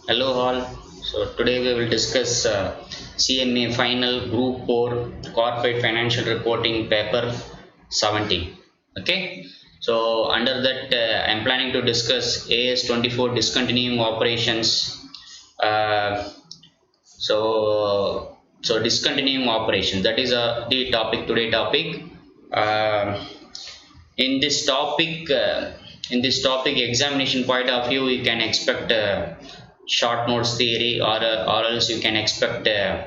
Hello all. So today we will discuss CMA Final Group 4 Corporate Financial Reporting Paper 17. Okay. So under that I am planning to discuss AS24 Discontinuing Operations. Uh, so Discontinuing Operation, that is the topic, today topic. Uh, in this topic examination point of view, you can expect short notes theory, or else you can expect uh,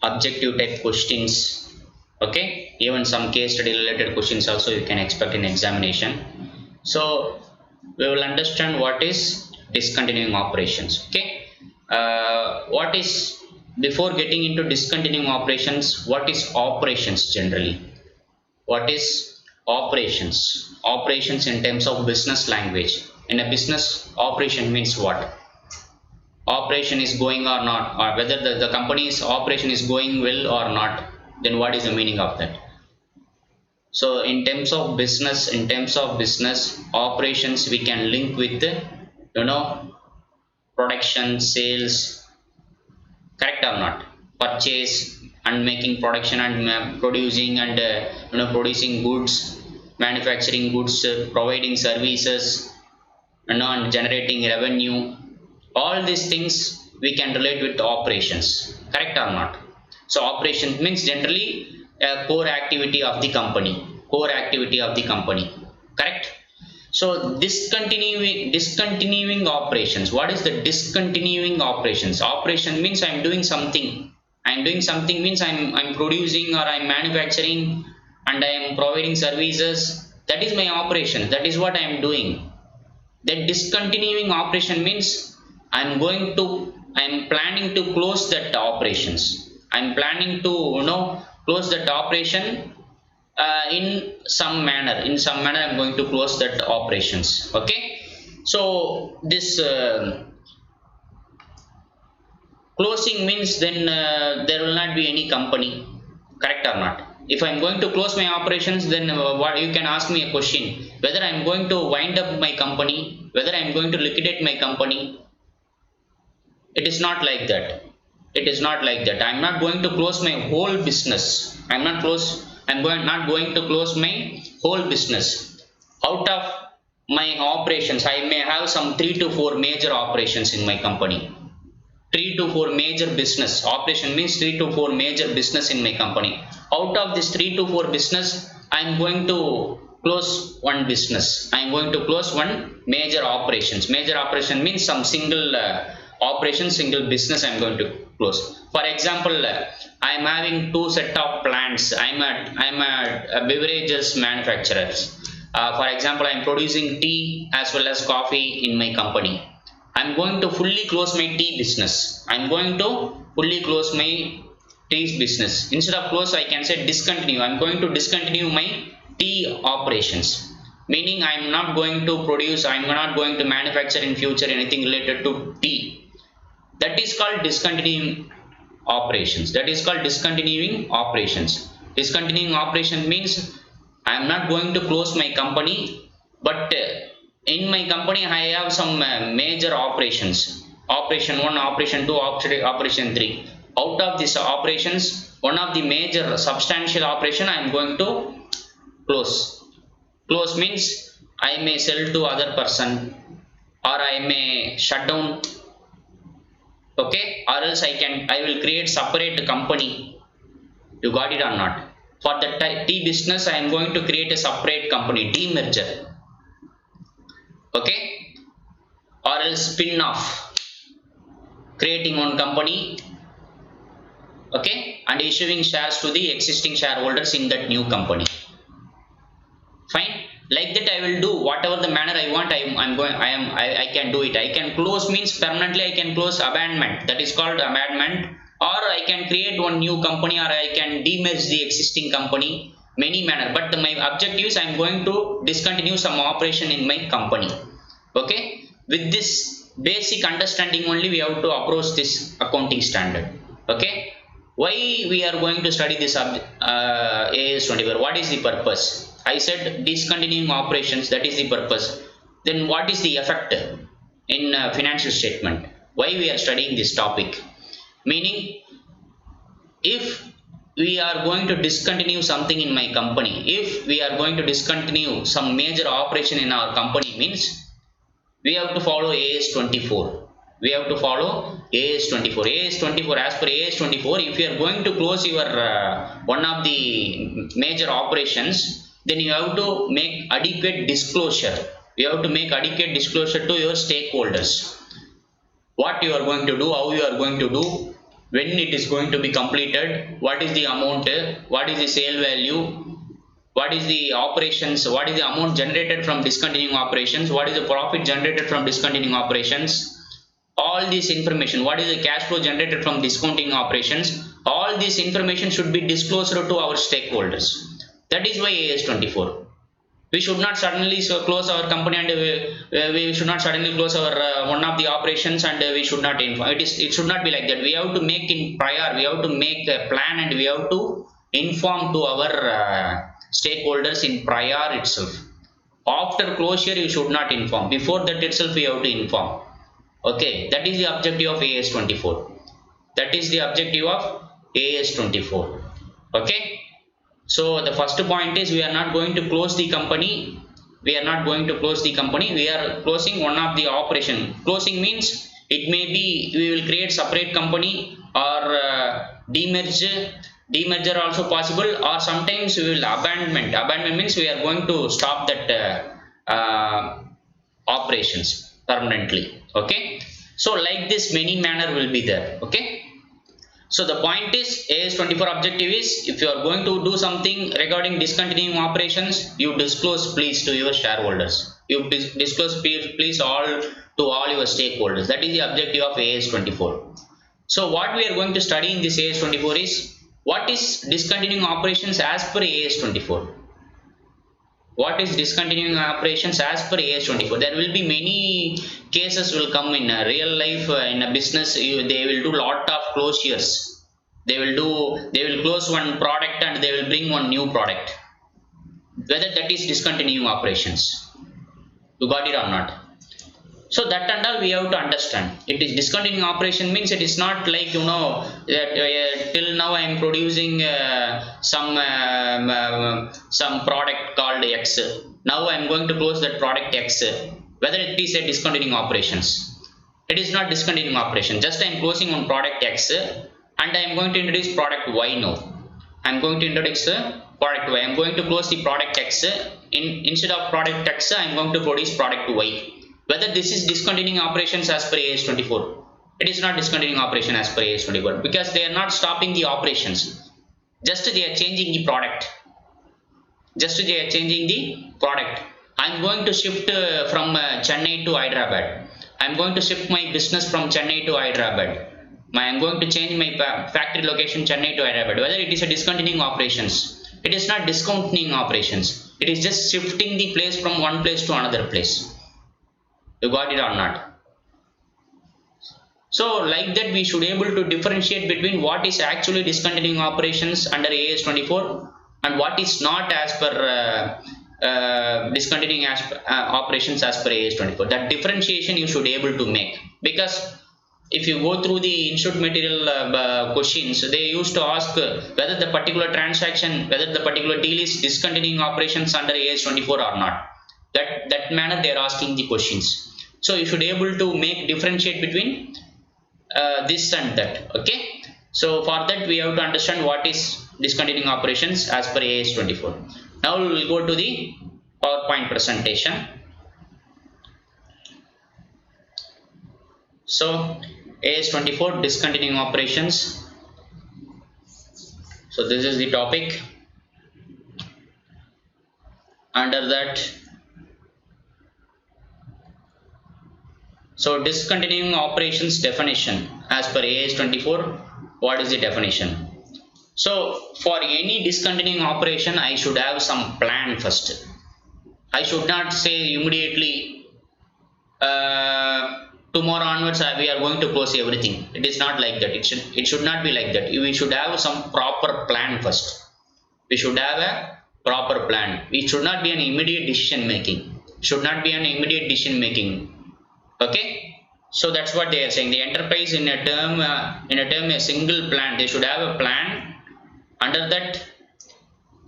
objective type questions. Okay, even some case study related questions also you can expect in examination. So we will understand what is discontinuing operations. Okay, what is, before getting into discontinuing operations, what is operations generally? What is operations? Operations in terms of business language. In a business, operation means what? Operation is going or not, or whether the company's operation is going well or not, then what is the meaning of that? So in terms of business operations, we can link with production, sales, correct or not? Purchase and making, production and producing, and producing goods, manufacturing goods, providing services, and generating revenue. All these things we can relate with operations, correct or not? So operation means generally a core activity of the company, correct? So discontinuing operations. What is the discontinuing operations? Operation means I'm doing something. Means I'm producing, or I'm manufacturing, and I am providing services. That is my operation. That is what I am doing. Then discontinuing operation means I'm planning to close that operations. I'm planning to close that operation in some manner. I'm going to close that operations. Okay, so this closing means then there will not be any company, correct or not? If I'm going to close my operations, then what, you can ask me a question whether I'm going to wind up my company, whether I'm going to liquidate my company. It is not like that. I'm not going to close my whole business. Not going to close my whole business. Out of my operations, I may have some 3 to 4 major operations in my company. 3 to 4 major business. Operation means 3 to 4 major business in my company. Out of this 3 to 4 business, I am going to close one business. I am going to close one major operations. Major operation means some single operation, single business I am going to close. For example, I am having 2 set of plants. I am a beverages manufacturers. For example, I am producing tea as well as coffee in my company. I'm going to fully close my tea business. Instead of close, I can say discontinue. I'm going to discontinue my tea operations. Meaning I'm not going to produce, I'm not going to manufacture in future anything related to tea. That is called discontinuing operations. Discontinuing operation means I'm not going to close my company, but in my company I have some major operations. Operation 1, operation 2, operation 3. Out of these operations, one of the major substantial operation I am going to close. Close means I may sell to other person, or I may shut down. Okay, or else I will create separate company. You got it or not? For the tea business, I am going to create a separate company, demerger. Okay, or else spin off, creating one company, okay, and issuing shares to the existing shareholders in that new company. Fine, like that I will do whatever the manner I want. I can do it. I can close means permanently. I can close abandonment, that is called abandonment, or I can create one new company, or I can demerge the existing company. Many manner, but my objective is I am going to discontinue some operation in my company. Okay, with this basic understanding only we have to approach this accounting standard. Okay, why we are going to study this AS24? What is the purpose? I said discontinuing operations, that is the purpose. then what is the effect in financial statement? Why we are studying this topic? Meaning, if we are going to discontinue something in my company, if we are going to discontinue some major operation in our company, means we have to follow AS 24. We have to follow AS 24. AS 24, as per AS 24, if you are going to close your one of the major operations, then you have to make adequate disclosure. You have to make adequate disclosure to your stakeholders. What you are going to do, how you are going to do, when it is going to be completed, what is the amount, what is the sale value, what is the operations, what is the amount generated from discontinuing operations, what is the profit generated from discontinuing operations, all this information, what is the cash flow generated from discontinuing operations, all this information should be disclosed to our stakeholders. That is why AS 24. We should not suddenly close our company, and we should not suddenly close our one of the operations, and we should not inform. It should not be like that. We have to make in prior, we have to make a plan, and we have to inform to our stakeholders in prior itself. After closure, you should not inform. Before that itself, we have to inform. Okay, that is the objective of AS 24. That is the objective of AS 24. Okay. So the first point is, we are not going to close the company. We are not going to close the company. We are closing one of the operation. Closing means it may be we will create separate company, or demerge. Demerger also possible, or sometimes we will abandonment. Abandonment means we are going to stop that operations permanently. Okay. So like this, many manner will be there. Okay. So the point is, AS 24 objective is, if you are going to do something regarding discontinuing operations, you disclose please to your shareholders. You disclose please all to all your stakeholders. That is the objective of AS 24. So what we are going to study in this AS 24 is, what is discontinuing operations as per AS 24. What is discontinuing operations as per AS 24? There will be many cases will come in real life, in a business. They will do lot of closures. They will close one product and they will bring one new product. Whether that is discontinuing operations. You got it or not? So that and all we have to understand. It is discontinuing operation means it is not like, you know, that till now I am producing some product called X. Now I am going to close that product X. Whether it is a discontinuing operations. It is not discontinuing operation. Just I am closing on product X and I am going to introduce product Y now. I am going to introduce product Y. I am going to close the product X. Instead of product X, I am going to produce product Y. Whether this is discontinuing operations as per AS 24. It is not discontinuing operation as per AS 24, because they are not stopping the operations. Just they are changing the product. Just they are changing the product. I am going to shift from Chennai to Hyderabad. I am going to shift my business from Chennai to Hyderabad. I am going to change my factory location Chennai to Hyderabad. Whether it is a discontinuing operations. It is not discontinuing operations. It is just shifting the place from one place to another place. You got it or not? So like that, we should able to differentiate between what is actually discontinuing operations under AS 24 and what is not as per discontinuing operations as per AS 24. That differentiation you should able to make, because if you go through the institute material questions, they used to ask whether the particular transaction, whether the particular deal is discontinuing operations under AS 24 or not. That manner they are asking the questions. So you should able to make differentiate between this and that. Okay. So for that we have to understand what is discontinuing operations as per AS 24. Now we will go to the PowerPoint presentation. So AS 24, discontinuing operations. So this is the topic. Under that, so discontinuing operations definition as per AS 24. What is the definition? So for any discontinuing operation, I should have some plan first. I should not say immediately tomorrow onwards we are going to close everything. It is not like that. It should not be like that. We should have some proper plan first. We should have a proper plan. It should not be an immediate decision making. should not be an immediate decision making. Okay, so that's what they are saying. The enterprise in a term a single plan, they should have a plan. Under that,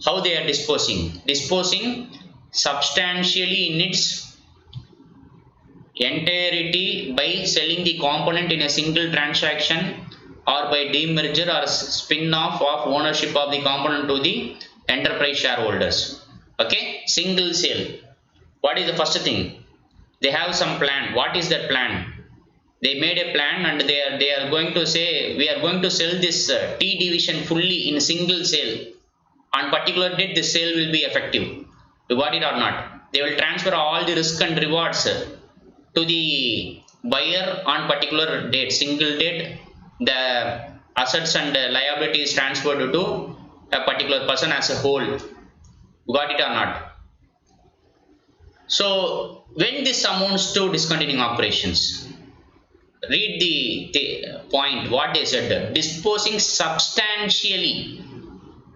how they are disposing substantially in its entirety by selling the component in a single transaction, or by demerger or spin-off of ownership of the component to the enterprise shareholders. Okay, single sale. What is the first thing? They have some plan. What is that plan? They made a plan and they are going to say, we are going to sell this T division fully in a single sale. On particular date, the sale will be effective. You got it or not? They will transfer all the risk and rewards to the buyer on particular date, single date. The assets and liabilities transferred to a particular person as a whole. You got it or not? So when this amounts to discontinuing operations, read the point what they said. Disposing substantially.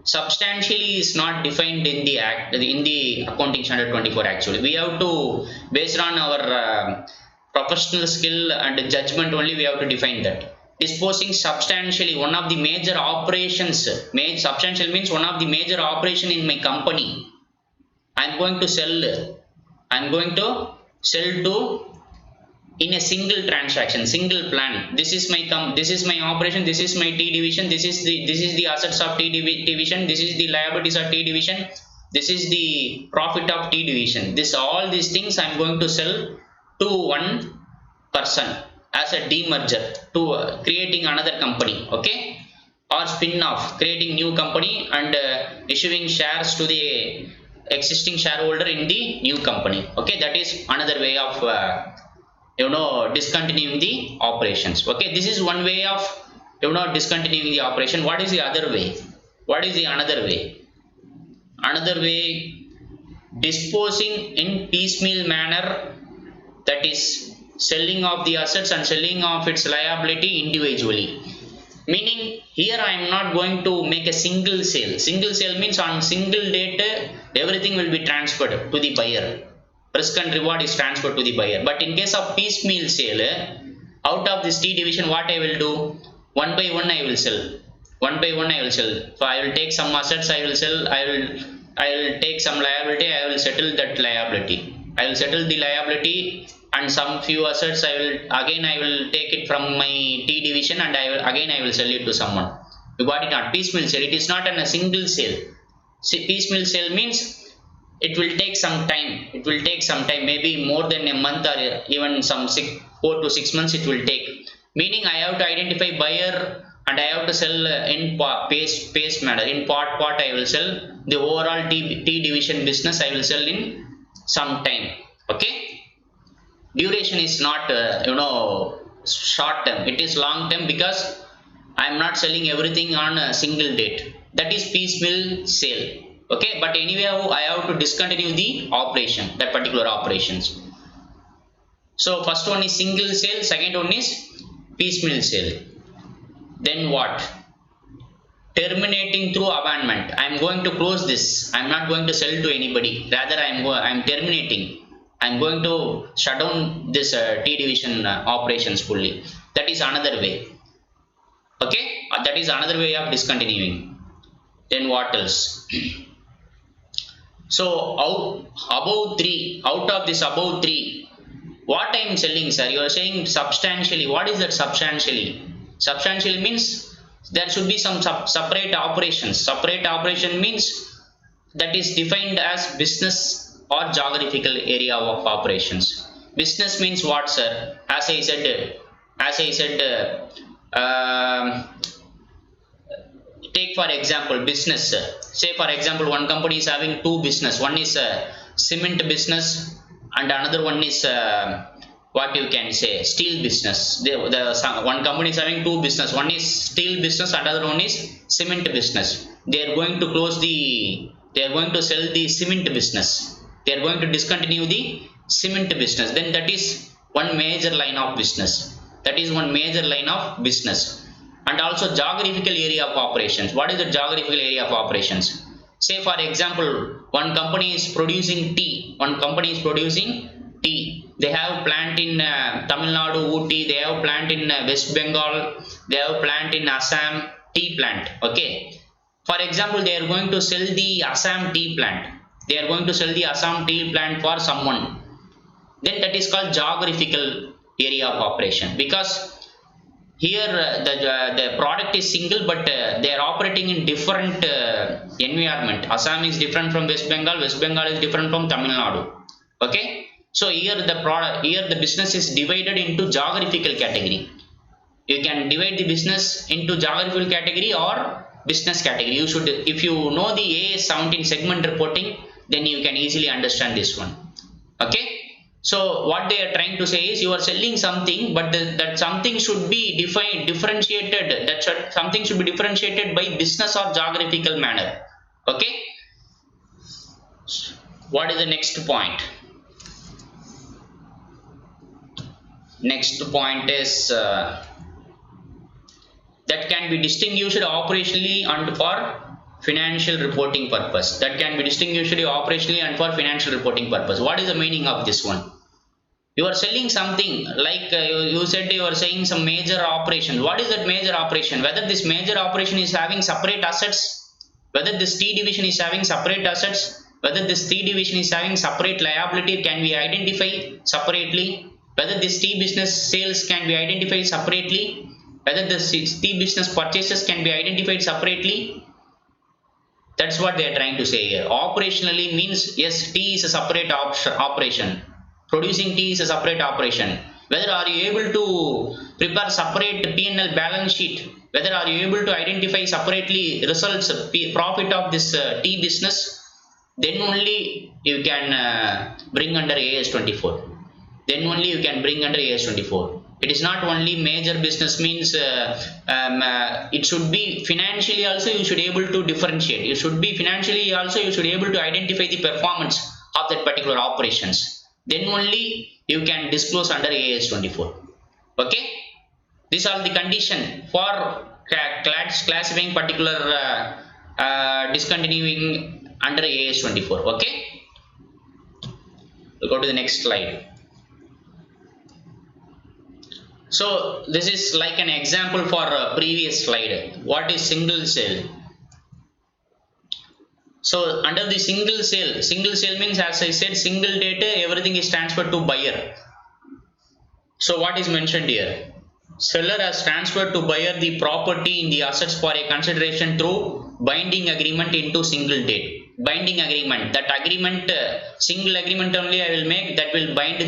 Substantially is not defined in the act, in the accounting standard 24. Actually, we have to, based on our professional skill and judgment only, we have to define that. Disposing substantially, one of the major operations. Substantial means one of the major operation in my company. I am going to sell to in a single transaction, single plan. This is my operation, this is my T division, this is the assets of T division, this is the liabilities of T division, this is the profit of T division. All these things I am going to sell to one person as a demerger, to creating another company. Okay, or spin off, creating new company and issuing shares to the existing shareholder in the new company. Okay, that is another way of discontinuing the operations. Okay, this is one way of discontinuing the operation. What is the other way? What is the another way? Another way, disposing in piecemeal manner, that is selling of the assets and selling of its liability individually. Meaning here I am not going to make a single sale. Single sale means on single date everything will be transferred to the buyer. Risk and reward is transferred to the buyer. But in case of piecemeal sale, out of this T division, what I will do? One by one I will sell. One by one I will sell. So I will take some assets, I will sell. I will take some liability, I will settle that liability. I will settle the liability, and some few assets I will take it from my T division and I will sell it to someone. You got it on piecemeal sale. It is not a single sale. See, piecemeal sale means it will take some time. It will take some time, maybe more than a month or even some 4 to 6 months it will take. Meaning I have to identify buyer and I have to sell in pace manner. In part I will sell the overall T division business. I will sell in some time. Okay, duration is not short term. It is long term, because I am not selling everything on a single date. That is piecemeal sale. Okay, but anyway I have to discontinue the operation, that particular operations. So first one is single sale, second one is piecemeal sale. Then what? Terminating through abandonment. I am going to close this. I am not going to sell to anybody. Rather I am terminating. I am going to shut down this T division operations fully. That is another way. Okay, that is another way of discontinuing. Then what else? So out of this above three, what I am selling, sir? You are saying substantially. What is that substantially? Substantially means there should be some separate operations. Separate operation means that is defined as business or geographical area of operations. Business means what, sir? As I said, take for example business. Say for example one company is having two business. One is cement business and another one is what you can say steel business. One company is having two business. One is steel business, another one is cement business. They are going to sell the cement business. They are going to discontinue the cement business. Then that is one major line of business. That is one major line of business. And also geographical area of operations. What is the geographical area of operations? Say for example, one company is producing tea. They have plant in Tamil Nadu, Ooty. They have plant in West Bengal. They have plant in Assam, tea plant. Okay. For example, they are going to sell the Assam tea plant. For someone. Then that is called geographical area of operation, because here the product is single, but they are operating in different environment. Assam is different from West Bengal. West Bengal is different from Tamil Nadu. Okay. So here the business is divided into geographical category. You can divide the business into geographical category or business category. You should, if you know the AS 17 segment reporting, then you can easily understand this one. Okay. So what they are trying to say is, you are selling something, but that something should be differentiated. Something should be differentiated by business or geographical manner. Okay. What is the next point? Next point is that can be distinguished operationally and for financial reporting purpose. What is the meaning of this one? You are selling something, like you said you are saying some major operation. What is that major operation? Whether this major operation is having separate assets, whether this T division is having separate assets, whether this T division is having separate liability, can be identified separately. Whether this T business sales can be identified separately, whether this T business purchases can be identified separately. That's what they are trying to say here. Operationally means, yes, T is a separate operation. Producing tea is a separate operation. Whether are you able to prepare separate P&L balance sheet, whether are you able to identify separately results, profit of this tea business, then only you can bring under AS 24. It is not only major business means it should be financially also you should able to differentiate. You should able to identify the performance of that particular operations. Then only you can disclose under AS 24. Okay. These are the condition for classifying particular discontinuing under AS 24. Okay. We'll go to the next slide. So this is like an example for previous slide. What is single sale? So under the single sale means, as I said, single date, everything is transferred to buyer. So what is mentioned here? Seller has transferred to buyer the property in the assets for a consideration through binding agreement into single date. Binding agreement, that agreement, single agreement only I will make, that will bind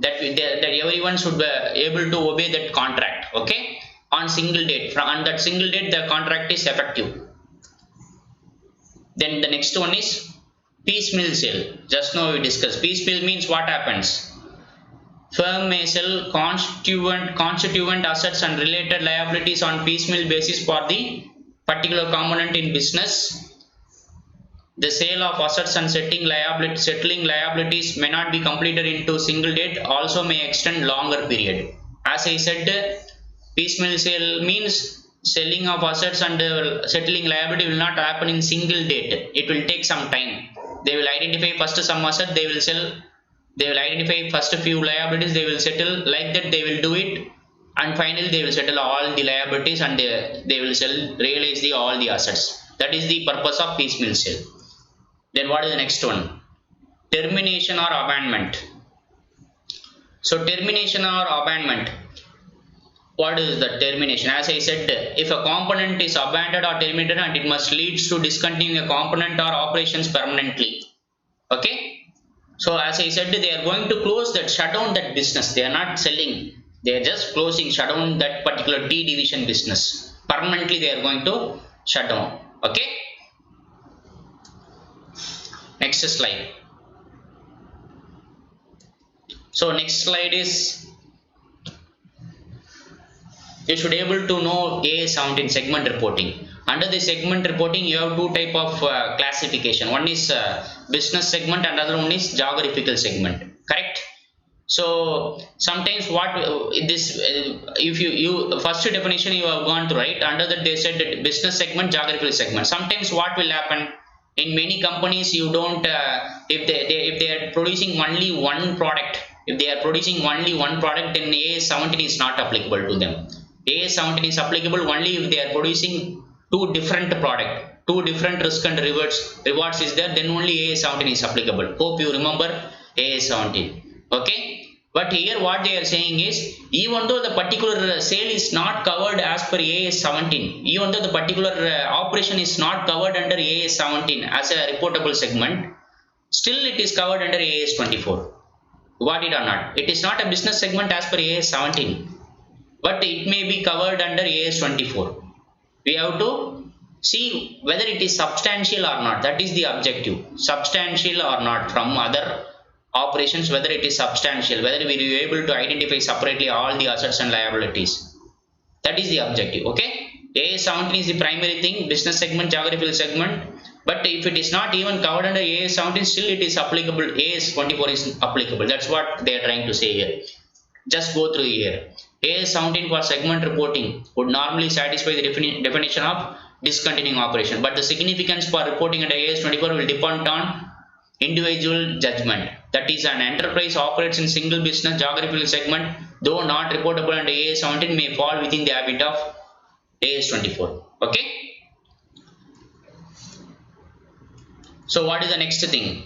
that everyone should be able to obey that contract. Okay. On single date, on that single date the contract is effective. Then the next one is piecemeal sale. Just now we discussed. Piecemeal means what happens? Firm may sell constituent assets and related liabilities on piecemeal basis for the particular component in business. The sale of assets and settling liabilities may not be completed into single date, also may extend longer period. As I said, piecemeal sale means selling of assets and settling liability will not happen in single date. It will take some time. They will identify first some asset, they will sell. They will identify first a few liabilities, they will settle. Like that they will do it, and finally they will settle all the liabilities and they will realize all the assets. That is the purpose of piecemeal sale. Then what is the next one? Termination or abandonment. So termination or abandonment. What is the termination? As I said, if a component is abandoned or terminated, and it must lead to discontinuing a component or operations permanently. Okay. So as I said, they are going to close that, shut down that business. They are not selling. They are just closing, shut down that particular T division business. Permanently they are going to shut down. Okay. Next slide. So next slide is, you should able to know AS 17 segment reporting. Under the segment reporting, you have two type of classification. One is business segment, and another one is geographical segment. Correct. So sometimes what this if you first definition you have gone through, right? Under that they said that business segment, geographical segment. Sometimes what will happen? In many companies, you don't if they are producing only one product, if they are producing only one product, then AS 17 is not applicable to them. AS 17 is applicable only if they are producing two different product, two different risk and rewards is there, then only AS 17 is applicable. Hope you remember AS 17. Okay. But here what they are saying is, even though the particular sale is not covered as per AS 17, even though the particular operation is not covered under AS 17 as a reportable segment, still it is covered under AS 24. Got it or not? It is not a business segment as per AS 17, but it may be covered under AS 24. We have to see whether it is substantial or not. That is the objective. Substantial or not from other operations, whether it is substantial, whether we are able to identify separately all the assets and liabilities. That is the objective. Okay. AS 17 is the primary thing, business segment, geographical segment. But if it is not even covered under AS 17, still it is applicable. AS 24 is applicable. That's what they are trying to say here. Just go through here. AS 17 for segment reporting would normally satisfy the definition of discontinuing operation, but the significance for reporting under AS 24 will depend on individual judgment. That is, an enterprise operates in single business geographical segment, though not reportable under AS 17, may fall within the ambit of AS 24. Okay. So what is the next thing?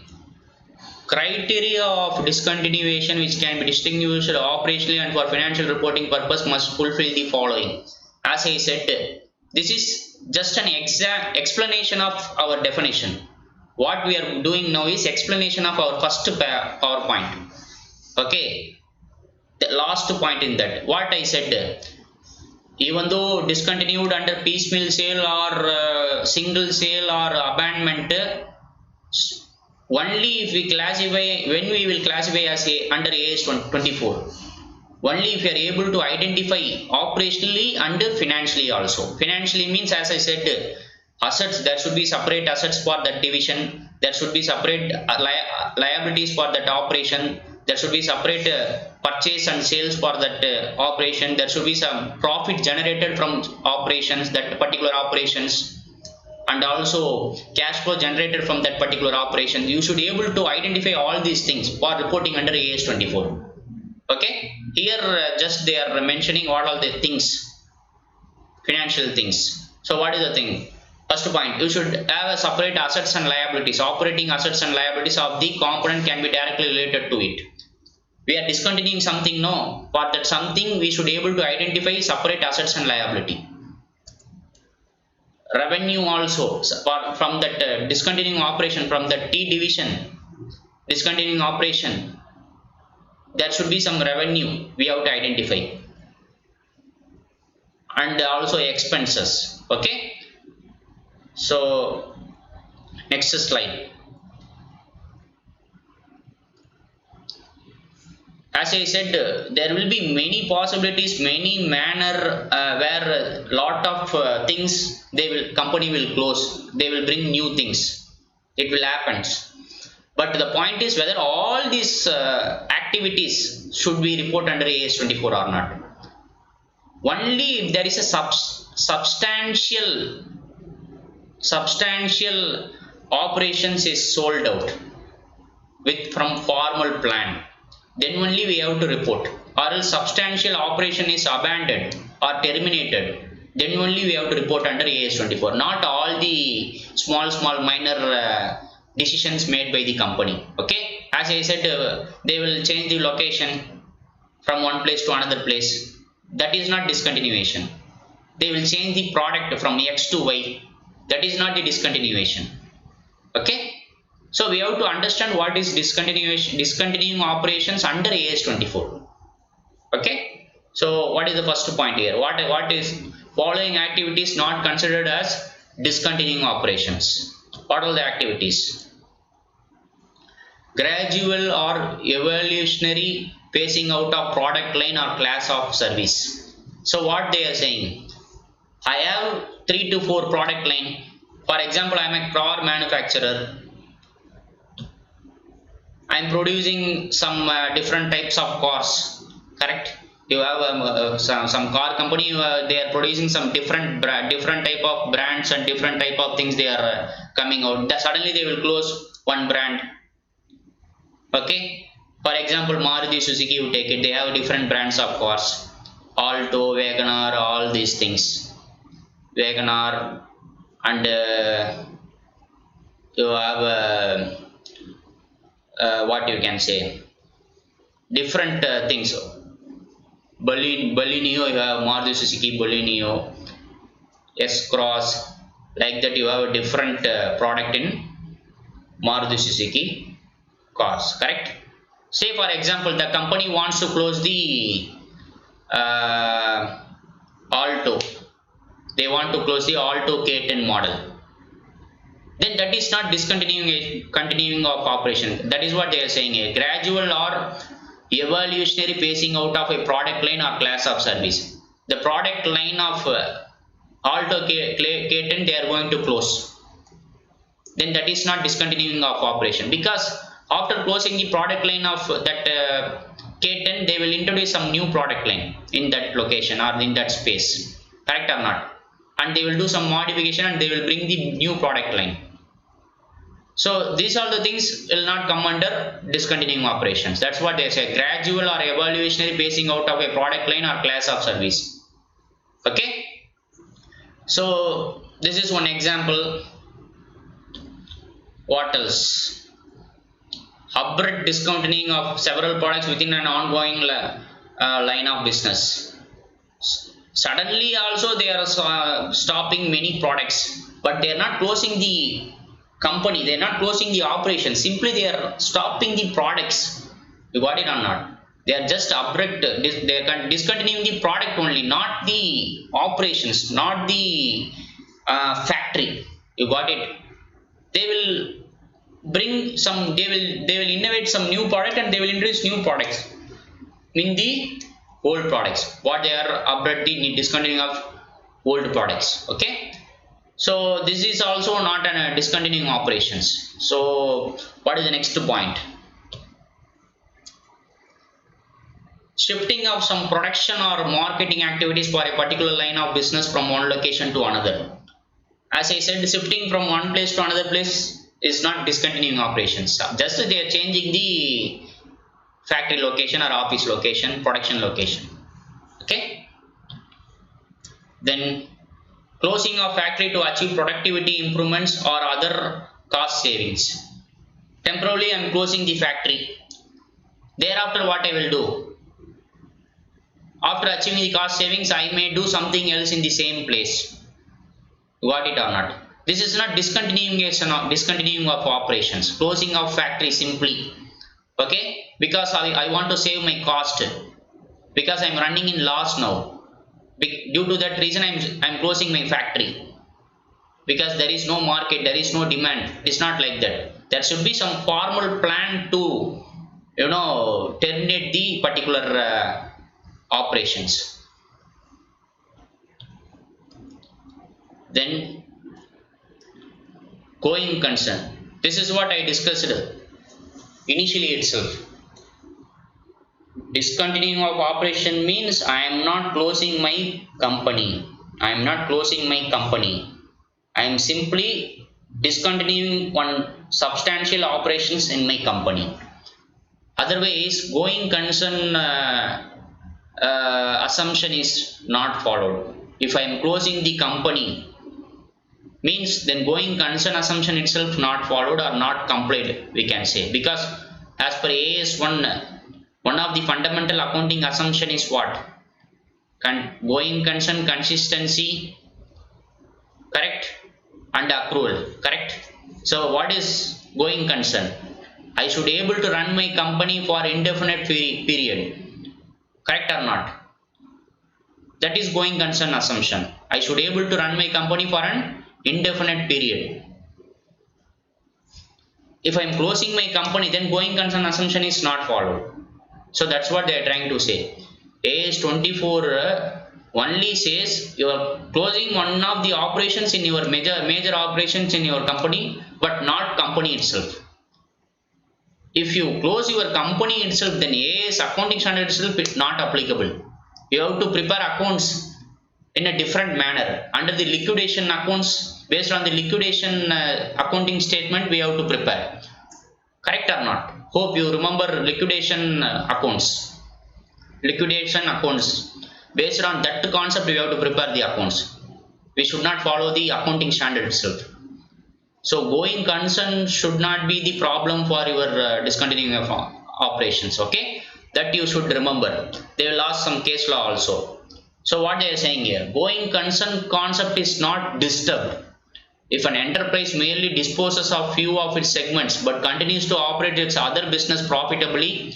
Criteria of discontinuation which can be distinguished operationally and for financial reporting purpose must fulfill the following. As I said, this is just an explanation of our definition. What we are doing now is explanation of our first PowerPoint. Okay. The last point in that, what I said, even though discontinued under piecemeal sale or single sale or abandonment, only if we classify, when we will classify as under AS 24, only if you are able to identify operationally and financially also. Financially means, as I said, assets, there should be separate assets for that division, there should be separate liabilities for that operation, there should be separate purchase and sales for that operation, there should be some profit generated from operations, that particular operations, and also cash flow generated from that particular operation. You should be able to identify all these things for reporting under AS 24. Okay. Here just they are mentioning what are the things, financial things. So what is the thing? First point, you should have a separate assets and liabilities. Operating assets and liabilities of the component can be directly related to it. We are discontinuing something, no. For that something, we should be able to identify separate assets and liability. Revenue also, from that discontinuing operation, from the T division, discontinuing operation, there should be some revenue we have to identify. And also expenses. Okay. So next slide. As I said, there will be many possibilities, many manner where lot of things company will close. They will bring new things. It will happen. But the point is whether all these activities should be reported under AS 24 or not. Only if there is a substantial operations is sold out from formal plan, then only we have to report. Or else substantial operation is abandoned or terminated, then only we have to report under AS 24. Not all the small minor decisions made by the company. Okay. As I said, they will change the location from one place to another place. That is not discontinuation. They will change the product from X to Y. That is not the discontinuation. Okay. So we have to understand what is discontinuing operations under AS 24. Okay. So what is the first point here? What is following activities not considered as discontinuing operations? What are the activities? Gradual or evolutionary phasing out of product line or class of service. So what they are saying, I have 3 to 4 product line. For example, I am a car manufacturer. I am producing some different types of cars. Correct? You have some car company. They are producing some different type of brands and different type of things they are coming out. Suddenly they will close one brand. Okay, for example, Maruti Suzuki, you take it, they have different brands of cars, Alto, Wagoner, all these things, Wagoner, and you have what you can say, different things. Baleno, you have Maruti Suzuki Baleno, S-Cross, like that you have a different product in Maruti Suzuki cars, correct? Say for example, the company wants to close the Alto. They want to close the Alto K10 model. Then that is not continuing of operation. That is what they are saying, a gradual or evolutionary phasing out of a product line or class of service. The product line of Alto K10 they are going to close. Then that is not discontinuing of operation, because after closing the product line of that K10, they will introduce some new product line in that location or in that space, correct or not? And they will do some modification and they will bring the new product line. So these are the things will not come under discontinuing operations. That's what they say, gradual or evolutionary phasing out of a product line or class of service. Okay, so this is one example. What else? Abrupt discontinuing of several products within an ongoing line of business. Suddenly also they are stopping many products, but they are not closing the company, they are not closing the operation, simply they are stopping the products. You got it or not? They are just abrupt, they are discontinuing the product only, not the operations, not the factory. You got it? They will bring some, they will innovate some new product and they will introduce new products in the old products. What they are abruptly discontinuing of old products. Okay, so this is also not an discontinuing operations. So what is the next point? Shifting of some production or marketing activities for a particular line of business from one location to another. As I said, shifting from one place to another place is not discontinuing operations. Just they are changing the factory location or office location, production location. Okay. Then closing of factory to achieve productivity improvements or other cost savings. Temporarily I am closing the factory. Thereafter what I will do? After achieving the cost savings, I may do something else in the same place. Got it or not? This is not discontinuing of operations, closing of factory simply. Okay, because I want to save my cost, because I am running in loss now. Due to that reason I am closing my factory, because there is no market, there is no demand. It's not like that. There should be some formal plan to terminate the particular operations. Then going concern. This is what I discussed initially itself. Discontinuing of operation means I am not closing my company. I am not closing my company. I am simply discontinuing one substantial operations in my company. Otherwise, going concern assumption is not followed. If I am closing the company, means then going concern assumption itself not followed or not complied, we can say, because as per AS 1, one of the fundamental accounting assumption is what? Going concern consistency, correct, and accrual, correct. So what is going concern? I should be able to run my company for indefinite period, correct or not? That is going concern assumption. I should be able to run my company for an indefinite period. If I am closing my company, then going concern assumption is not followed. So that's what they are trying to say. AS 24 only says you are closing one of the operations in your major operations in your company, but not company itself. If you close your company itself, then AS accounting standard itself is not applicable. You have to prepare accounts in a different manner. Under the liquidation accounts, based on the liquidation accounting statement we have to prepare. Correct or not? Hope you remember liquidation accounts. Liquidation accounts. Based on that concept we have to prepare the accounts. We should not follow the accounting standard itself. So going concern should not be the problem for your discontinuing of operations. Okay, that you should remember. They will ask some case law also. So what they are saying here, going concern concept is not disturbed if an enterprise merely disposes of few of its segments but continues to operate its other business profitably.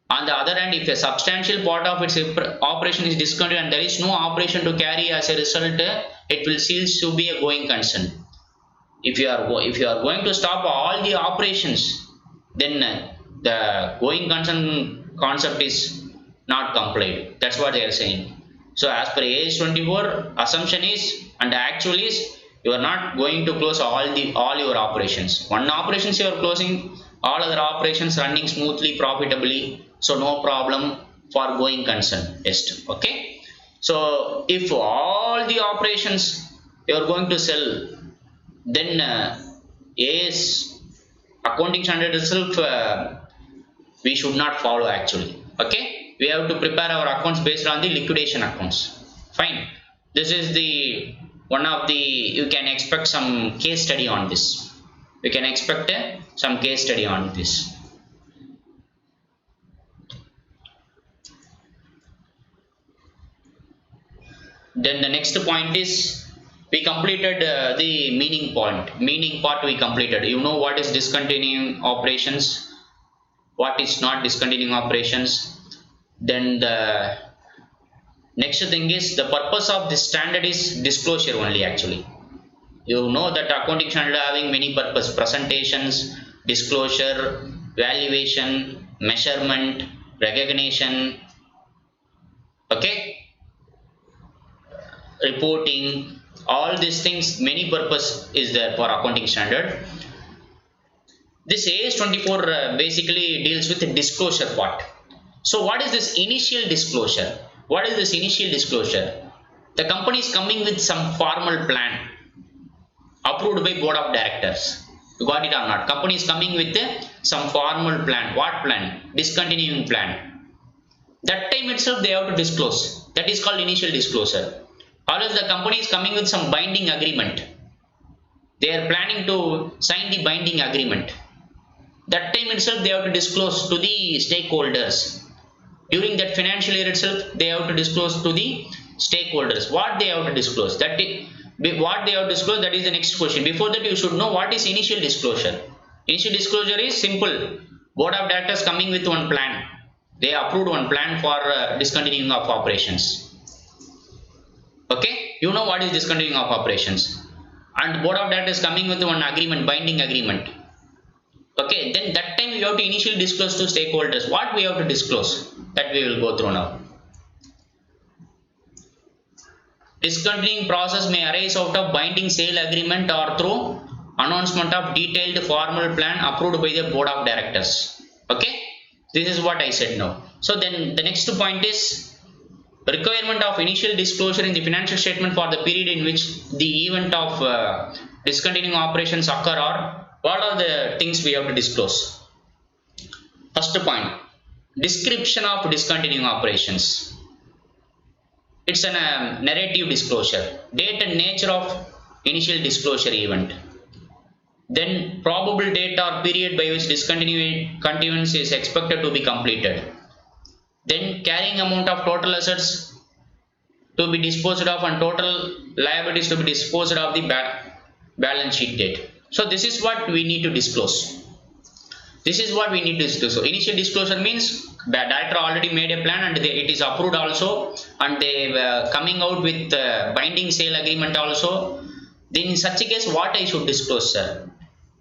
On the other hand, if a substantial part of its operation is discontinued and there is no operation to carry as a result, it will cease to be a going concern. If you are going to stop all the operations, then the going concern concept is not complied. That's what they are saying. So as per AS 24, assumption is and actual is you are not going to close all your operations. One operations you are closing, all other operations running smoothly, profitably. So no problem for going concern test. Okay. So if all the operations you are going to sell, then AS accounting standard itself we should not follow actually. Okay. We have to prepare our accounts based on the liquidation accounts. Fine. This is the one of the, you can expect some case study on this. You can expect some case study on this. Then the next point is we completed the meaning point. Meaning part we completed. You know what is discontinuing operations, what is not discontinuing operations. Then the next thing is the purpose of this standard is disclosure only actually. You know that accounting standard having many purpose: presentations, disclosure, valuation, measurement, recognition, okay, reporting, all these things, many purpose is there for accounting standard. This AS 24 basically deals with the disclosure part. So what is this initial disclosure? What is this initial disclosure? The company is coming with some formal plan approved by board of directors. You got it or not? Company is coming with some formal plan. What plan? Discontinuing plan. That time itself they have to disclose. That is called initial disclosure. Or else the company is coming with some binding agreement. They are planning to sign the binding agreement. That time itself they have to disclose to the stakeholders. During that financial year itself, they have to disclose to the stakeholders. What they have to disclose? What they have to disclose, that is the next question. Before that, you should know what is initial disclosure. Initial disclosure is simple. Board of directors coming with one plan. They approved one plan for discontinuing of operations. Okay, you know what is discontinuing of operations. And board of directors coming with one agreement, binding agreement. Okay, then that time you have to initially disclose to stakeholders. What we have to disclose? That we will go through now. Discontinuing process may arise out of binding sale agreement or through announcement of detailed formal plan approved by the board of directors. Okay, this is what I said now. So then the next point is requirement of initial disclosure in the financial statement for the period in which the event of discontinuing operations occur, or what are the things we have to disclose. First point, description of discontinuing operations. It's a narrative disclosure. Date and nature of initial disclosure event. Then probable date or period by which discontinuance is expected to be completed. Then carrying amount of total assets to be disposed of and total liabilities to be disposed of the balance sheet date. So this is what we need to disclose. This is what we need to disclose. So initial disclosure means the director already made a plan and it is approved also, and they were coming out with binding sale agreement also. Then in such a case, what I should disclose, sir?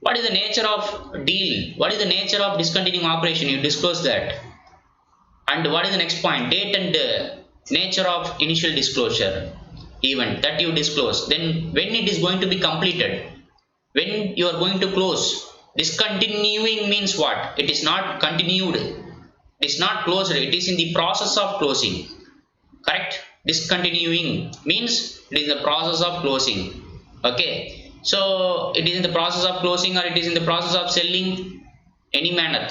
What is the nature of deal? What is the nature of discontinuing operation? You disclose that. And what is the next point? Date and nature of initial disclosure event that you disclose. Then when it is going to be completed, when you are going to close. Discontinuing means what? It is not continued. It is not closed. It is in the process of closing. Correct? Discontinuing means it is the process of closing. Okay, so it is in the process of closing or it is in the process of selling, any manner.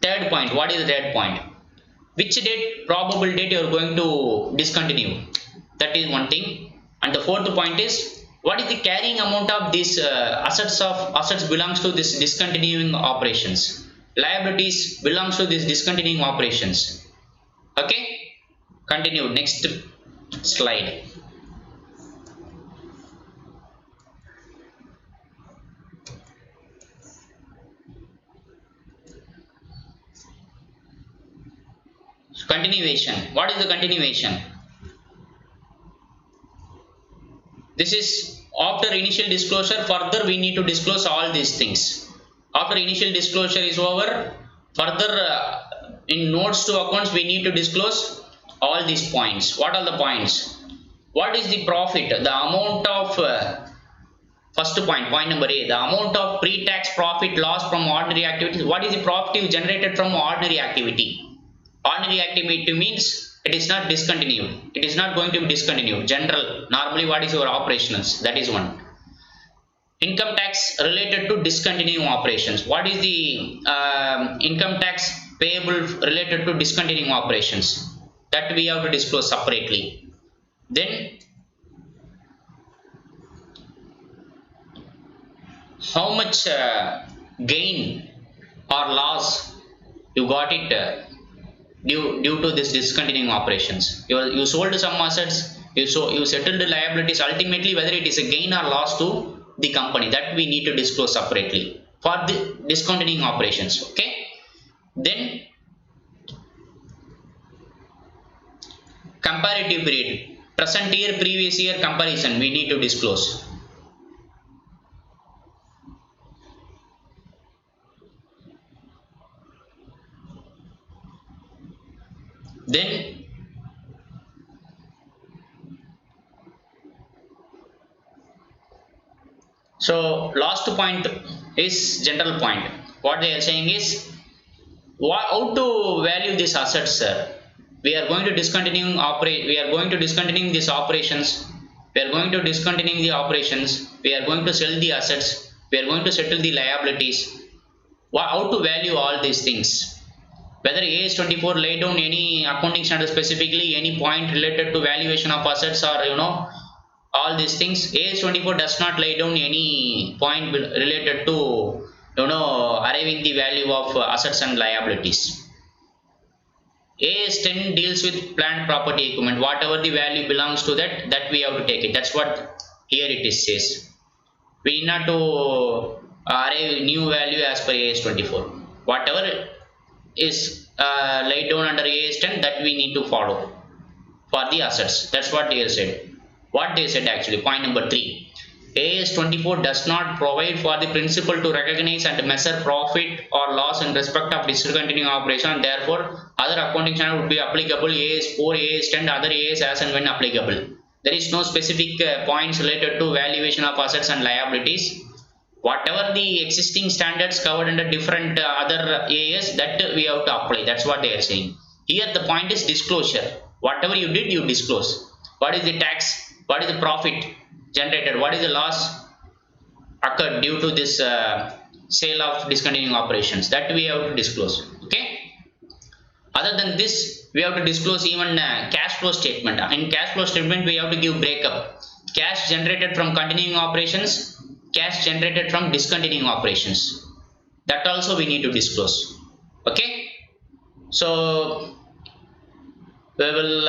Third point, what is the third point? Which date, probable date you are going to discontinue, that is one thing. And the fourth point is, what is the carrying amount of these assets belongs to this discontinuing operations, liabilities belongs to this discontinuing operations. Okay, continue, next slide. Continuation, what is the continuation? This is after initial disclosure, further we need to disclose all these things. After initial disclosure is over, further in notes to accounts we need to disclose all these points. What are the points? What is the profit? The amount of first point, point number A, the amount of pre-tax profit loss from ordinary activities. What is the profit you generated from ordinary activity? Ordinary activity means it is not discontinued. It is not going to be discontinued. General, normally what is your operationals? That is one. Income tax related to discontinuing operations. What is the income tax payable related to discontinuing operations? That we have to disclose separately. Then, how much gain or loss you got it due to this discontinuing operations. You sold some assets, you settled the liabilities. Ultimately, whether it is a gain or loss to the company, that we need to disclose separately for the discontinuing operations. Okay. Then comparative period, present year, previous year comparison, we need to disclose. Then so last point is general point. What they are saying is, how to value these assets, sir? We are going to discontinuing these operations. We are going to discontinuing the operations. We are going to sell the assets. We are going to settle the liabilities. How to value all these things? Whether AS 24 laid down any accounting standard, specifically any point related to valuation of assets, or all these things. AS 24 does not lay down any point related to arriving the value of assets and liabilities. AS 10 deals with plant, property, equipment. Whatever the value belongs to that we have to take it. That's what here it is says. We need not to arrive new value as per AS 24. Whatever is laid down under AS 10, that we need to follow for the assets. That's what they said. What they said actually, point number 3. AS 24 does not provide for the principle to recognize and measure profit or loss in respect of discontinuing operation, and therefore other accounting standard would be applicable. AS 4, AS 10, other AS as and when applicable. There is no specific points related to valuation of assets and liabilities. Whatever the existing standards covered under different other AS, that we have to apply. That's what they are saying. Here the point is disclosure. Whatever you did, you disclose. What is the tax? What is the profit generated? What is the loss occurred due to this sale of discontinuing operations? That we have to disclose. Okay. Other than this, we have to disclose even cash flow statement. In cash flow statement, we have to give breakup. Cash generated from continuing operations, cash generated from discontinuing operations. That also we need to disclose. Okay. So we will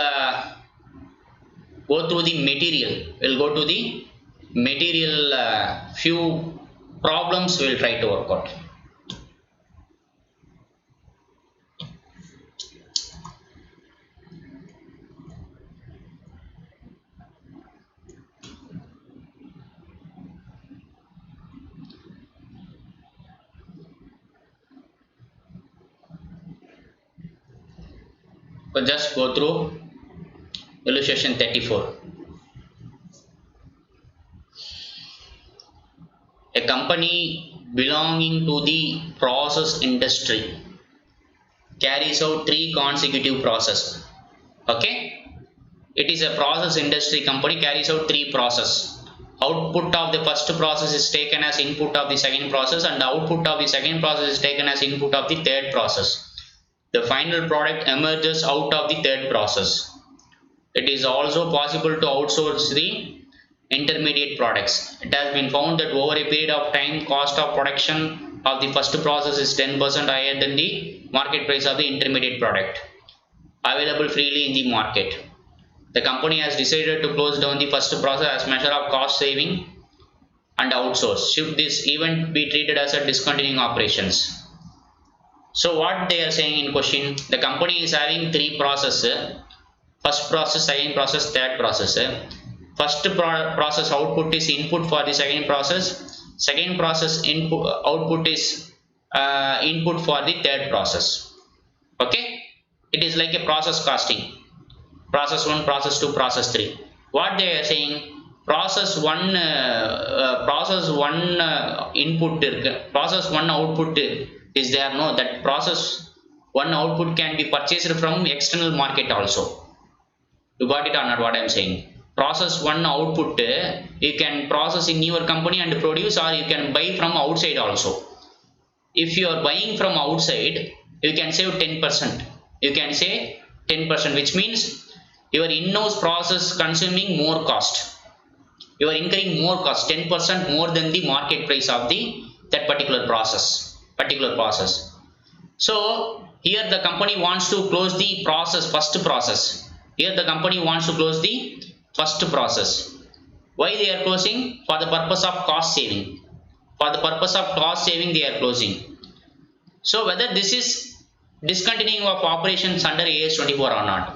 go through the material. We'll go to the material. Few problems we'll try to work out. So just go through illustration 34. A company belonging to the process industry carries out 3 consecutive processes. Okay, it is a process industry company, carries out three processes. Output of the first process is taken as input of the second process, and the output of the second process is taken as input of the third process. The final product emerges out of the third process. It is also possible to outsource the intermediate products. It has been found that over a period of time, cost of production of the first process is 10% higher than the market price of the intermediate product available freely in the market. The company has decided to close down the first process as measure of cost saving and outsource. Should this event be treated as a discontinuing operations? So what they are saying in question, the company is having three processes: first process, second process, third process. First process output is input for the second process. Second process output is input for the third process. Okay, it is like a process costing. Process 1, process 2, process 3. What they are saying, process 1 input, process 1 output is there. No, that process 1 output can be purchased from external market also. You got it or not what I am saying? Process 1 output you can process in your company and produce, or you can buy from outside also. If you are buying from outside, you can save 10%. You can say 10%, which means your in-house process consuming more cost. You are incurring more cost, 10% more than the market price of that particular process. So here the company wants to close the first process. Here the company wants to close the first process. Why they are closing? For the purpose of cost saving. For the purpose of cost saving they are closing. So whether this is discontinuing of operations under AS 24 or not.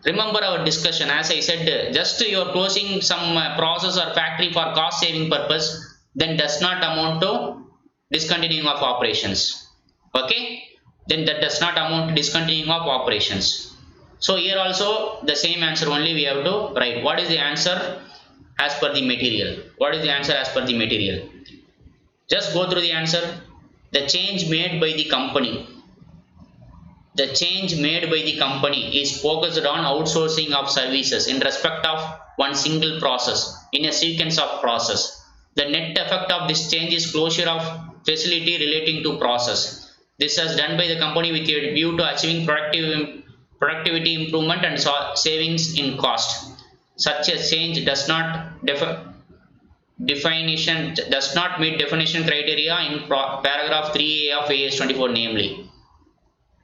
Remember our discussion, as I said, just you are closing some process or factory for cost saving purpose, then does not amount to discontinuing of operations. Okay, then that does not amount to discontinuing of operations. So here also the same answer only we have to write. What is the answer as per the material? What is the answer as per the material? Just go through the answer. The change made by the company. The change made by the company is focused on outsourcing of services in respect of one single process in a sequence of process. The net effect of this change is closure of facility relating to process. This is done by the company with a view to achieving productivity improvement and savings in cost. Such a change does not meet definition criteria in paragraph 3A of AS 24,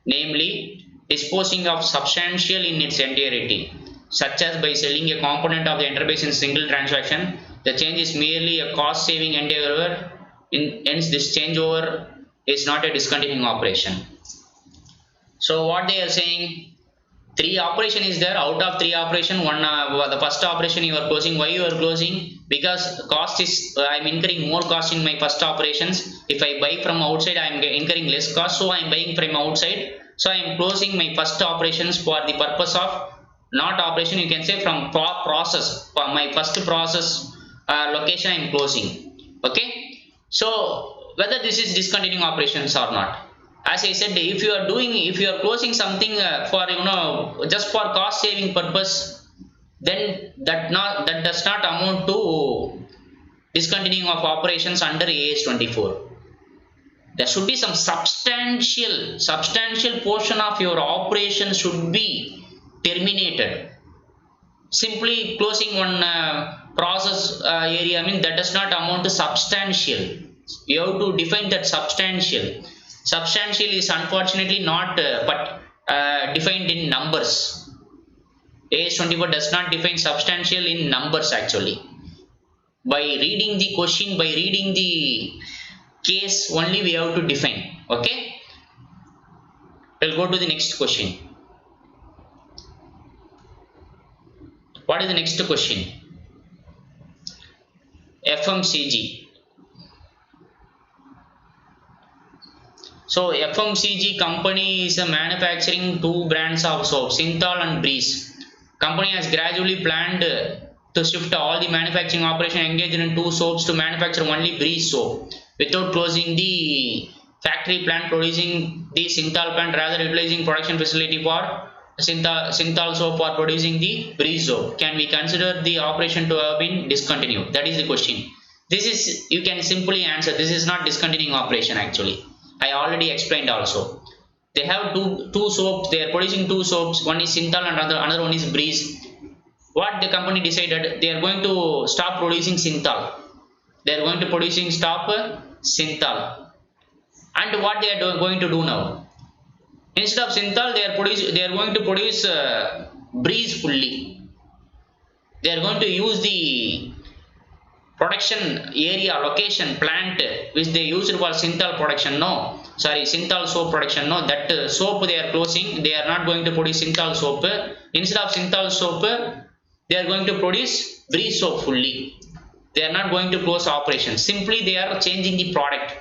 namely disposing of substantial in its entirety, such as by selling a component of the enterprise in single transaction. The change is merely a cost saving endeavor, hence this changeover is not a discontinuing operation. So what they are saying, three operation is there. Out of three operation, one the first operation you are closing. Why you are closing? Because cost is I am incurring more cost in my first operations. If I buy from outside, I am incurring less cost, so I am buying from outside. So I am closing my first operations for the purpose of not operation. You can say from process, for my first process location I am closing. Okay. So whether this is discontinuing operations or not. As I said, if you are closing something for just for cost saving purpose, then that does not amount to discontinuing of operations under AS 24. There should be some substantial portion of your operation should be terminated. Simply closing one process area, I mean, that does not amount to substantial. You have to define that substantial. Substantial is unfortunately not defined in numbers. AS 24 does not define substantial in numbers actually. By reading the question, by reading the case only we have to define. Okay. We'll go to the next question. What is the next question? FMCG. So FMCG company is manufacturing two brands of soap, Synthol and Breeze. Company has gradually planned to shift all the manufacturing operation engaged in two soaps to manufacture only Breeze soap without closing the factory plant producing the Synthol plant, rather utilizing production facility for Synthol soap for producing the breeze soap. Can we consider the operation to have been discontinued? That is the question. This is, you can simply answer, this is not discontinuing operation actually. I already explained also. They have two soaps, they are producing two soaps, one is Synthol and another one is breeze. What the company decided, they are going to stop producing Synthol. They are going to stop Synthol. And what they are going to do now? Instead of Synthol, they are going to produce breeze fully. They are going to use the production area, location, plant which they used for Synthol production. No, sorry, Synthol soap production. No, that soap they are closing. They are not going to produce Synthol soap. Instead of Synthol soap, they are going to produce breeze soap fully. They are not going to close operations. Simply they are changing the product.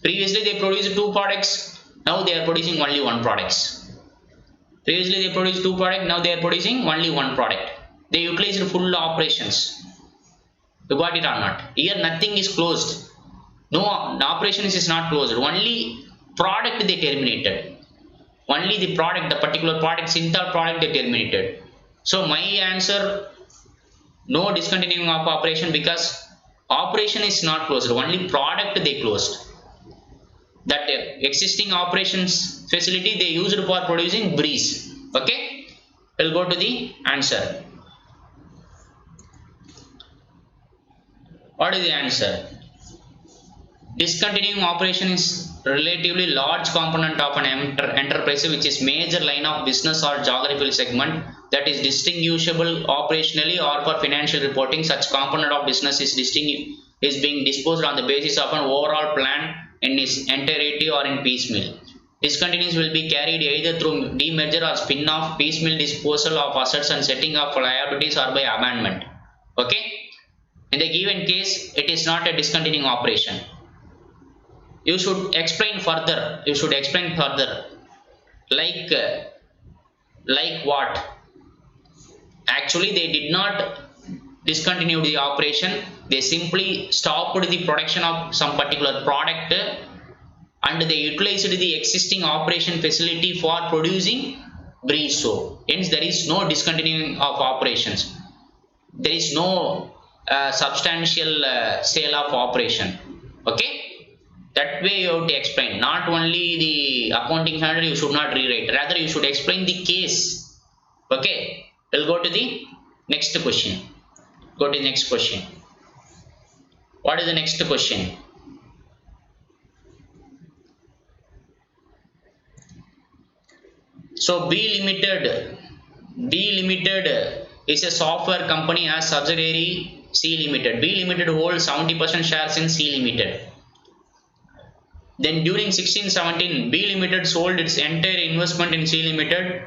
Previously they produced two products. Now they are producing only one product. Previously they produced two products. Now they are producing only one product. They utilized full operations. You got it or not? Here nothing is closed. No, the operations is not closed. Only product they terminated. Only the product, the particular product, Synthol product they terminated. So my answer, no discontinuing of operation, because operation is not closed. Only product they closed. That existing operations facility they used for producing breeze. Okay, we'll go to the answer. What is the answer? Discontinuing operation is relatively large component of an enterprise which is major line of business or geographical segment that is distinguishable operationally or for financial reporting. Such component of business is being disposed on the basis of an overall plan in its entirety or in piecemeal. Discontinuance will be carried either through demerger or spin-off, piecemeal disposal of assets and setting of liabilities, or by abandonment. Okay? In the given case, it is not a discontinuing operation. You should explain further. You should explain further. Like what? Actually, they did not discontinue the operation. They simply stopped the production of some particular product and they utilized the existing operation facility for producing breeze soap. Hence, there is no discontinuing of operations. There is no substantial sale of operation. Okay, that way you have to explain. Not only the accounting standard you should not rewrite, rather you should explain the case. Okay, we'll go to the next question. Go to the next question. What is the next question? So B Limited is a software company as subsidiary C Limited. B Limited holds 70% shares in C Limited. Then during 1617, B Limited sold its entire investment in C Limited.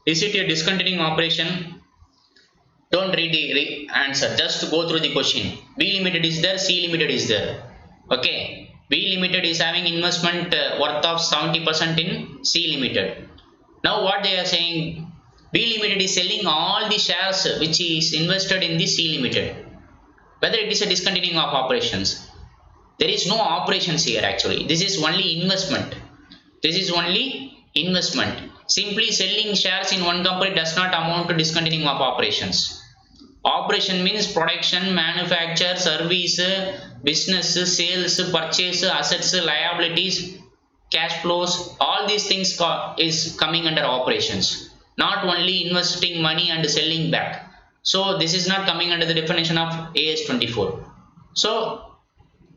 Is it a discontinuing operation? Don't read the answer, just go through the question. B Limited is there, C Limited is there. Okay, B Limited is having investment worth of 70% in C Limited. Now what they are saying, B Limited is selling all the shares which is invested in the C Limited. Whether it is a discontinuing of operations. There is no operations here actually. This is only investment. This is only investment. Simply selling shares in one company does not amount to discontinuing of operations. Operation means production, manufacture, service, business, sales, purchase, assets, liabilities, cash flows. All these things is coming under operations. Not only investing money and selling back. So this is not coming under the definition of AS24. So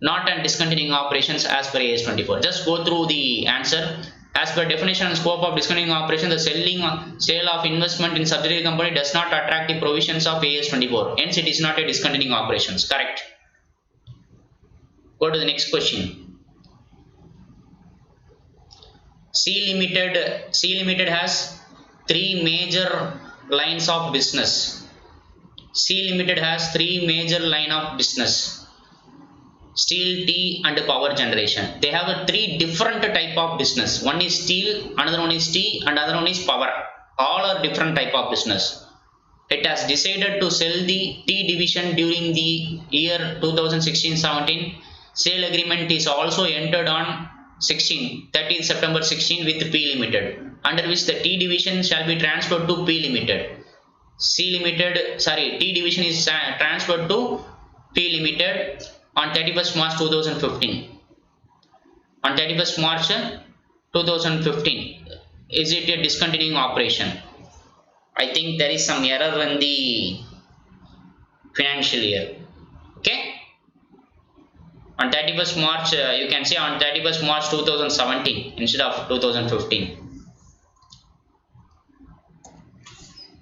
not a discontinuing operations as per AS24. Just go through the answer. As per definition and scope of discontinuing operation, the sale of investment in subsidiary company does not attract the provisions of AS24. Hence, it is not a discontinuing operations. Correct. Go to the next question. C Limited has three major lines of business. C Limited has three major line of business. Steel, tea and power generation. They have a three different type of business. One is steel, another one is tea and another one is power. All are different type of business. It has decided to sell the tea division during the year 2016-17. Sale agreement is also entered on 30th September 16 with P Limited, under which the T division shall be transferred to P Limited. T division is transferred to P Limited on 31st March 2015. On 31st March 2015. Is it a discontinuing operation? I think there is some error in the financial year. Okay. On 31st March, you can say on 31st March 2017 instead of 2015.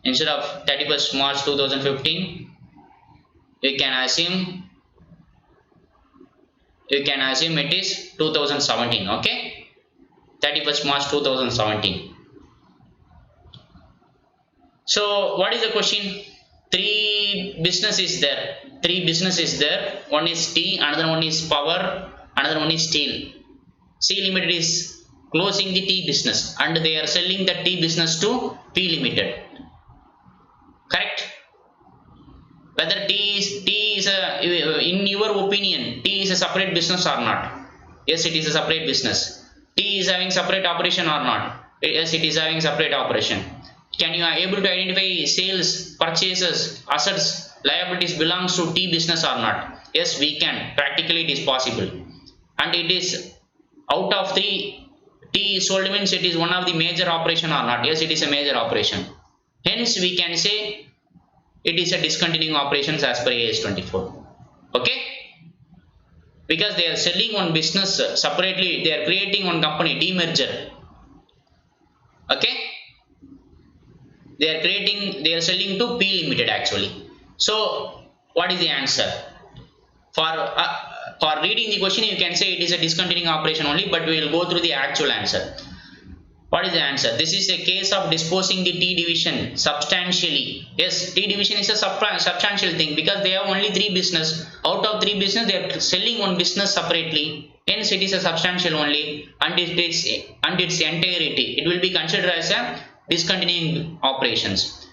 Instead of 31st March 2015, you can assume it is 2017. Okay, 31st March 2017. So what is the question? Three business is there. One is T, another one is power, another one is steel. C Limited is closing the T business and they are selling the T business to P Limited. Correct? Whether T is in your opinion, T is a separate business or not? Yes, it is a separate business. T is having separate operation or not? Yes, it is having separate operation. Can you able to identify sales, purchases, assets, liabilities belongs to T business or not? Yes, we can. Practically it is possible. And it is out of the T sold means it is one of the major operation or not? Yes, it is a major operation. Hence we can say it is a discontinuing operations as per AS 24. Okay? Because they are selling one business separately, they are creating one company, demerger. Okay? They are selling to P Limited actually. So what is the answer? For reading the question you can say it is a discontinuing operation only, but we will go through the actual answer. What is the answer? This is a case of disposing the T division substantially. Yes, T division is a substantial thing because they have only three business. Out of three business, they are selling one business separately. Hence, it is a substantial only, and its entirety. It will be considered as a discontinuing operations.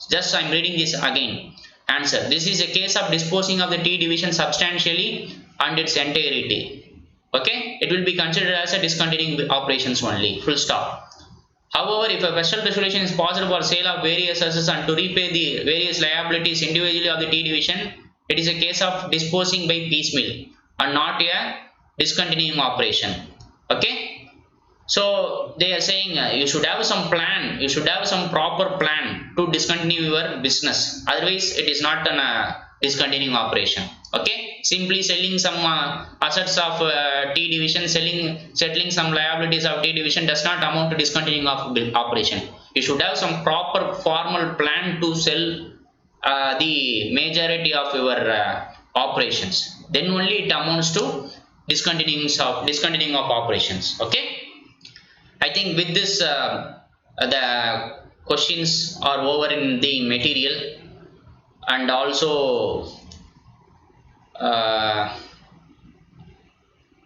Just I am reading this again. Answer. This is a case of disposing of the T division substantially and its entirety. Okay, it will be considered as a discontinuing operations only. Full stop. However, if a special resolution is possible for sale of various assets and to repay the various liabilities individually of the T division, it is a case of disposing by piecemeal and not a discontinuing operation. Okay. So they are saying you should have some plan, you should have some proper plan to discontinue your business. Otherwise, it is not a discontinuing operation. Okay, simply selling some assets of T division, settling some liabilities of T division does not amount to discontinuing of operation. You should have some proper formal plan to sell the majority of your operations. Then only it amounts to discontinuing of operations. Okay. I think with this the questions are over in the material, and also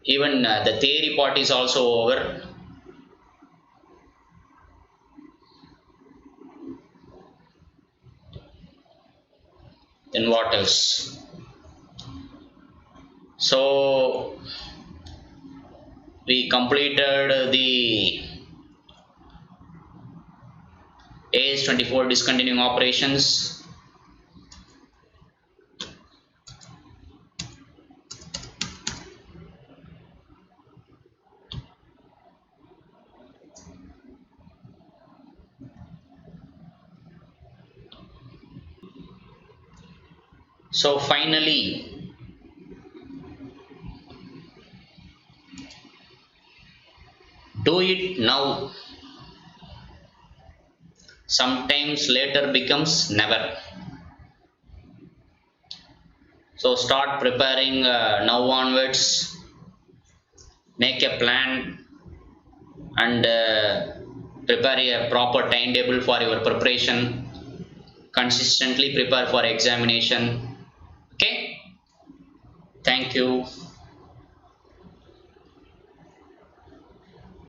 even the theory part is also over. Then what else? So we completed the AS 24 discontinuing operations. So finally, do it now. Sometimes later becomes never. So start preparing now onwards. Make a plan and prepare a proper timetable for your preparation. Consistently prepare for examination. Okay. Thank you.